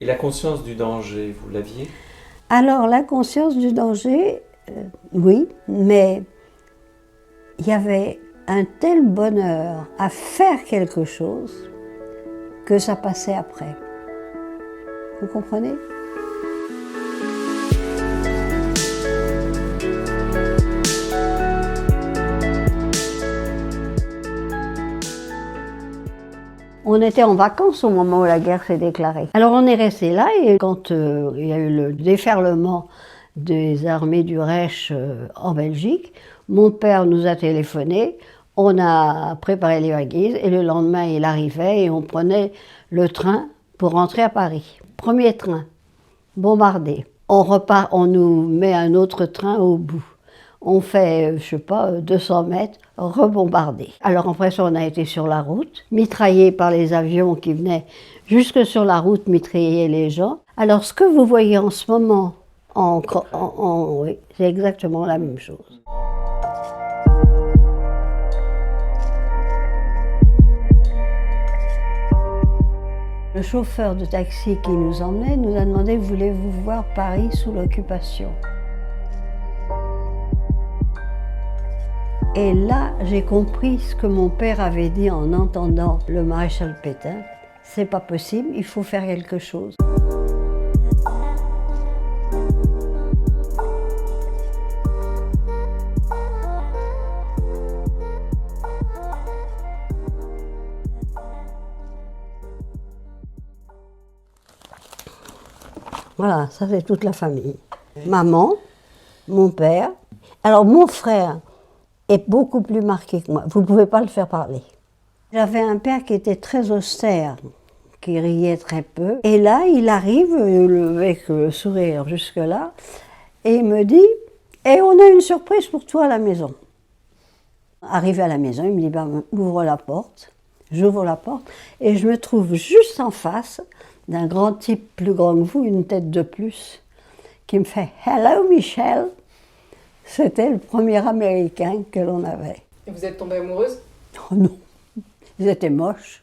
Et la conscience du danger, vous l'aviez? Alors, la conscience du danger, oui, mais il y avait un tel bonheur à faire quelque chose que ça passait après. Vous comprenez? On était en vacances au moment où la guerre s'est déclarée. Alors on est resté là et quand il y a eu le déferlement des armées du Reich en Belgique, mon père nous a téléphoné, on a préparé les valises et le lendemain il arrivait et on prenait le train pour rentrer à Paris. Premier train, bombardé. On repart, on nous met un autre train au bout. On fait, je sais pas, 200 mètres, rebombardé. Alors après ça, on a été sur la route, mitraillés par les avions qui venaient jusque sur la route mitrailler les gens. Alors ce que vous voyez en ce moment, oui, c'est exactement la même chose. Le chauffeur de taxi qui nous emmenait nous a demandé « Voulez-vous voir Paris sous l'occupation ?» Et là, j'ai compris ce que mon père avait dit en entendant le maréchal Pétain. C'est pas possible, il faut faire quelque chose. Voilà, ça c'est toute la famille. Maman, mon père. Alors mon frère est beaucoup plus marqué que moi. Vous ne pouvez pas le faire parler. J'avais un père qui était très austère, qui riait très peu. Et là, il arrive avec le sourire jusque-là et il me dit « Et on a une surprise pour toi à la maison. » Arrivé à la maison, il me dit bah, « Ouvre la porte. » J'ouvre la porte et je me trouve juste en face d'un grand type plus grand que vous, une tête de plus, qui me fait « Hello Michel !» C'était le premier Américain que l'on avait. Et vous êtes tombée amoureuse? Oh non, ils étaient moches.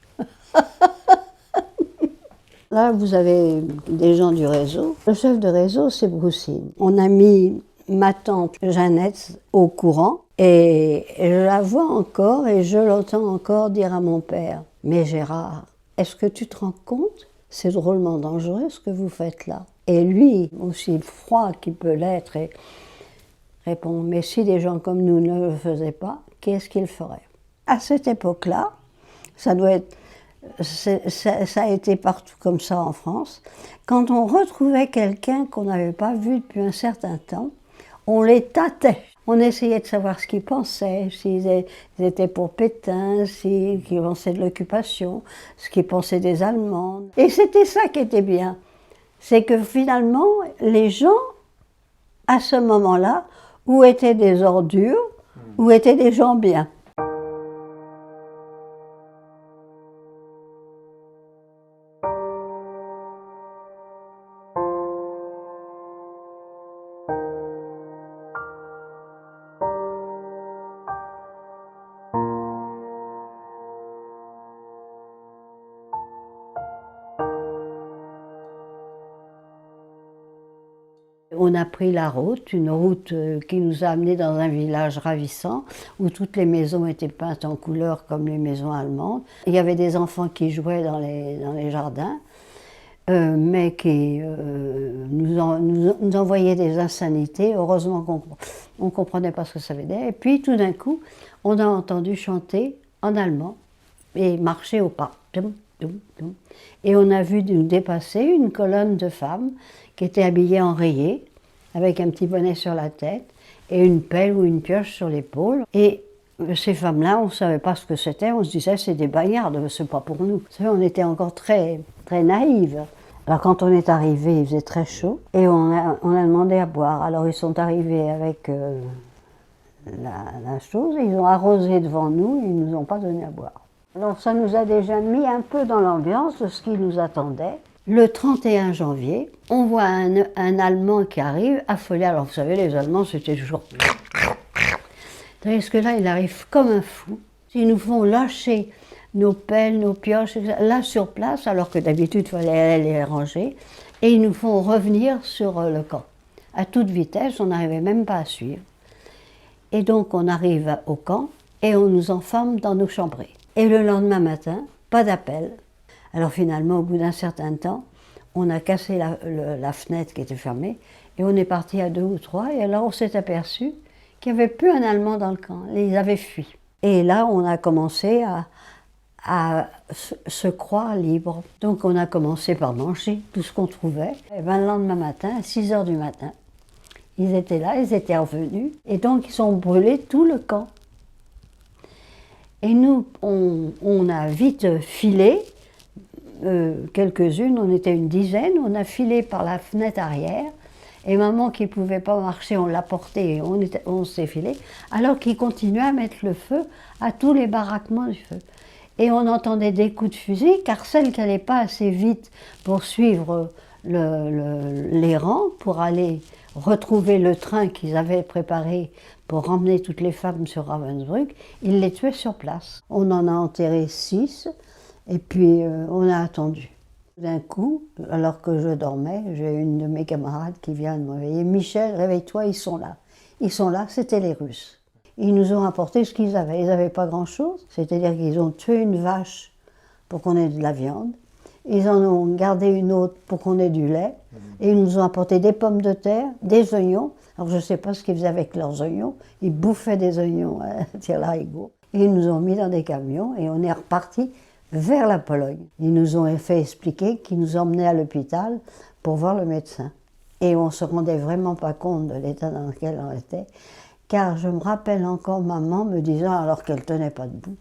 Là, vous avez des gens du réseau. Le chef de réseau, c'est Broussine. On a mis ma tante Jeannette au courant et je la vois encore et je l'entends encore dire à mon père « Mais Gérard, est-ce que tu te rends compte? C'est drôlement dangereux ce que vous faites là. » Et lui, aussi froid qu'il peut l'être, répond « Mais si des gens comme nous ne le faisaient pas, qu'est-ce qu'ils feraient ?» À cette époque-là, ça a été partout comme ça en France, quand on retrouvait quelqu'un qu'on n'avait pas vu depuis un certain temps, on les tâtait. On essayait de savoir ce qu'ils pensaient, s'ils étaient pour Pétain, s'ils pensaient de l'occupation, ce qu'ils pensaient des Allemands. Et c'était ça qui était bien, c'est que finalement, les gens, à ce moment-là, où étaient des ordures, où étaient des gens bien. On a pris la route, une route qui nous a amenés dans un village ravissant où toutes les maisons étaient peintes en couleur comme les maisons allemandes. Il y avait des enfants qui jouaient dans les jardins, mais qui nous envoyaient des insanités. Heureusement qu'on ne comprenait pas ce que ça veut dire. Et puis tout d'un coup, on a entendu chanter en allemand et marcher au pas. Et on a vu nous dépasser une colonne de femmes qui étaient habillées en rayé, avec un petit bonnet sur la tête et une pelle ou une pioche sur l'épaule. Et ces femmes-là, on ne savait pas ce que c'était, on se disait c'est des bagnardes, c'est pas pour nous. Vous savez, on était encore très, très naïves. Alors quand on est arrivé, il faisait très chaud et on a demandé à boire. Alors ils sont arrivés avec la chose, ils ont arrosé devant nous et ils ne nous ont pas donné à boire. Alors ça nous a déjà mis un peu dans l'ambiance de ce qui nous attendait. Le 31 janvier, on voit un Allemand qui arrive, affolé. Alors vous savez, les Allemands, c'était toujours... Tandis que là, il arrive comme un fou. Ils nous font lâcher nos pelles, nos pioches, etc. Là sur place, alors que d'habitude il fallait aller les ranger, et ils nous font revenir sur le camp. À toute vitesse, on n'arrivait même pas à suivre. Et donc on arrive au camp et on nous enferme dans nos chambrées. Et le lendemain matin, pas d'appel. Alors finalement, au bout d'un certain temps, on a cassé la fenêtre qui était fermée et on est parti à 2 ou 3. Et alors on s'est aperçu qu'il n'y avait plus un Allemand dans le camp. Ils avaient fui. Et là, on a commencé à se croire libre. Donc on a commencé par manger tout ce qu'on trouvait. Et ben, le lendemain matin, à 6 heures du matin, ils étaient là, ils étaient revenus. Et donc ils ont brûlé tout le camp. Et nous, on a vite filé, quelques-unes, on était une dizaine, on a filé par la fenêtre arrière. Et maman qui ne pouvait pas marcher, on l'a portée et on s'est filé, alors qu'ils continuaient à mettre le feu à tous les baraquements du feu. Et on entendait des coups de fusil, car celles qui n'allaient pas assez vite pour suivre les rangs, pour aller retrouver le train qu'ils avaient préparé pour ramener toutes les femmes sur Ravensbrück, ils les tuaient sur place. On en a enterré 6, et puis on a attendu. D'un coup, alors que je dormais, j'ai une de mes camarades qui vient de me réveiller. « Michel, réveille-toi, ils sont là. » Ils sont là, c'était les Russes. Ils nous ont apporté ce qu'ils avaient. Ils n'avaient pas grand-chose, c'est-à-dire qu'ils ont tué une vache pour qu'on ait de la viande. Ils en ont gardé une autre pour qu'on ait du lait. Et ils nous ont apporté des pommes de terre, des oignons. Alors je ne sais pas ce qu'ils faisaient avec leurs oignons. Ils bouffaient des oignons à tire-larigot. Et ils nous ont mis dans des camions et on est reparti vers la Pologne. Ils nous ont fait expliquer qu'ils nous emmenaient à l'hôpital pour voir le médecin. Et on ne se rendait vraiment pas compte de l'état dans lequel on était, car je me rappelle encore maman me disant, alors qu'elle ne tenait pas debout,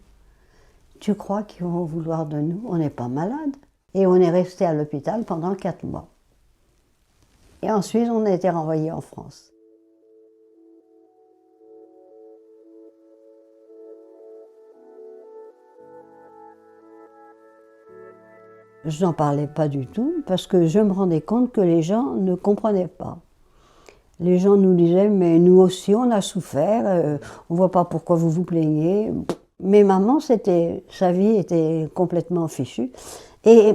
« Tu crois qu'ils vont vouloir de nous? On n'est pas malade. » Et on est resté à l'hôpital pendant 4 mois. Et ensuite, on a été renvoyés en France. Je n'en parlais pas du tout, parce que je me rendais compte que les gens ne comprenaient pas. Les gens nous disaient, mais nous aussi on a souffert, on ne voit pas pourquoi vous vous plaignez. Mais maman, sa vie était complètement fichue. Et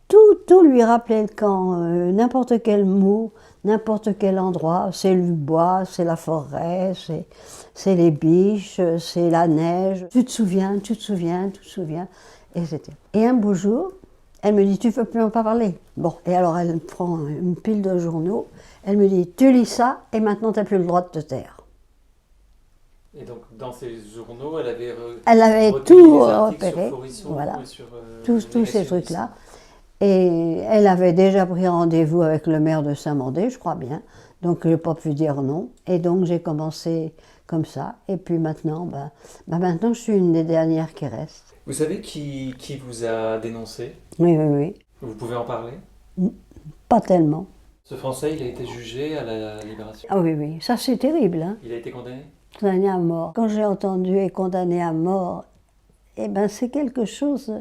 tout lui rappelait le camp, n'importe quel mot, n'importe quel endroit. C'est le bois, c'est la forêt, c'est les biches, c'est la neige. Tu te souviens, tu te souviens, tu te souviens. Et un beau jour, elle me dit, tu ne veux plus en parler. Bon, et alors elle prend une pile de journaux, elle me dit, tu lis ça et maintenant tu n'as plus le droit de te taire. Et donc dans ces journaux, elle avait tout repéré, voilà, tous ces trucs-là. Et elle avait déjà pris rendez-vous avec le maire de Saint-Mandé, je crois bien, donc je n'ai pas pu dire non. Et donc j'ai commencé comme ça, et puis maintenant, maintenant je suis une des dernières qui reste. Vous savez qui vous a dénoncé? Oui, oui, oui. Vous pouvez en parler? Pas tellement. Ce Français, il a été jugé à la Libération? Ah oui, oui, ça c'est terrible. Hein. Il a été condamné? Condamné à mort. Quand j'ai entendu « et condamné à mort », eh ben c'est quelque chose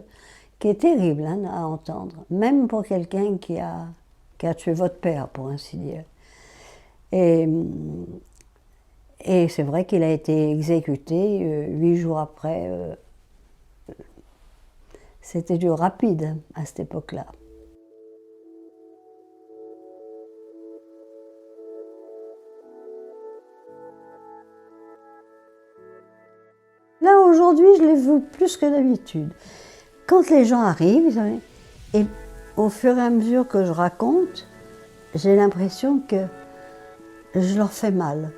qui est terrible hein, à entendre, même pour quelqu'un qui a tué votre père, pour ainsi dire. Et c'est vrai qu'il a été exécuté 8 jours après. C'était du rapide à cette époque-là. Là, aujourd'hui, je les veux plus que d'habitude. Quand les gens arrivent, et au fur et à mesure que je raconte, j'ai l'impression que je leur fais mal.